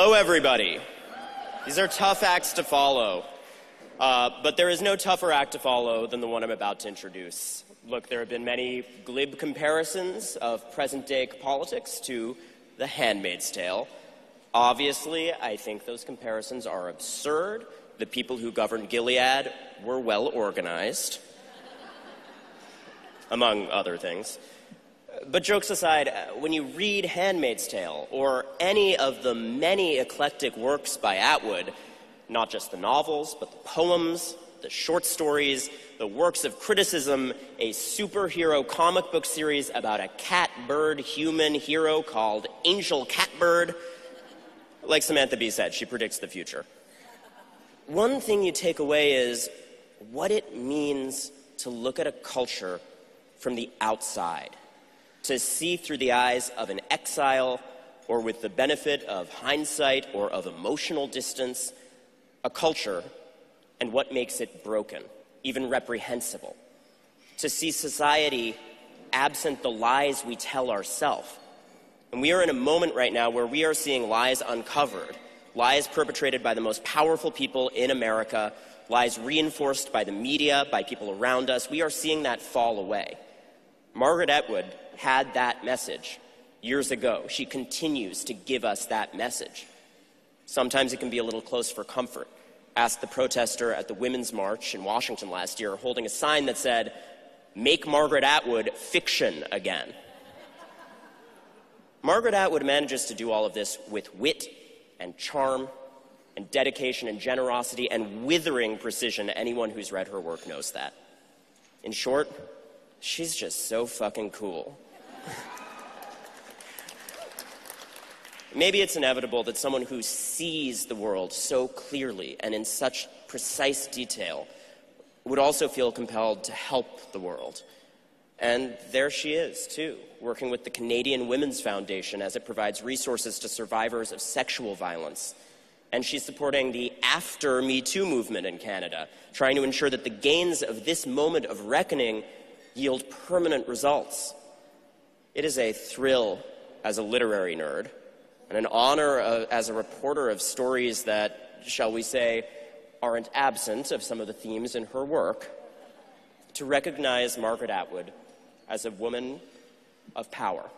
Hello, everybody. These are tough acts to follow, but there is no tougher act to follow than the one I'm about to introduce. Look, there have been many glib comparisons of present-day politics to The Handmaid's Tale. Obviously, I think those comparisons are absurd. The people who governed Gilead were well organized, among other things. But jokes aside, when you read Handmaid's Tale or any of the many eclectic works by Atwood, not just the novels, but the poems, the short stories, the works of criticism, a superhero comic book series about a cat-bird-human hero called Angel Catbird, like Samantha Bee said, she predicts the future. One thing you take away is what it means to look at a culture from the outside, to see through the eyes of an exile or with the benefit of hindsight or of emotional distance, a culture and what makes it broken, even reprehensible. To see society absent the lies we tell ourselves. And we are in a moment right now where we are seeing lies uncovered, lies perpetrated by the most powerful people in America, lies reinforced by the media, by people around us. We are seeing that fall away. Margaret Atwood had that message years ago. She continues to give us that message. Sometimes it can be a little close for comfort. Ask the protester at the Women's March in Washington last year holding a sign that said, "Make Margaret Atwood fiction again." Margaret Atwood manages to do all of this with wit and charm and dedication and generosity and withering precision. Anyone who's read her work knows that. In short, she's just so fucking cool. Maybe it's inevitable that someone who sees the world so clearly and in such precise detail would also feel compelled to help the world. And there she is, too, working with the Canadian Women's Foundation as it provides resources to survivors of sexual violence. And she's supporting the After Me Too movement in Canada, trying to ensure that the gains of this moment of reckoning yield permanent results. It is a thrill as a literary nerd, and an honor as a reporter of stories that, shall we say, aren't absent of some of the themes in her work, to recognize Margaret Atwood as a woman of power.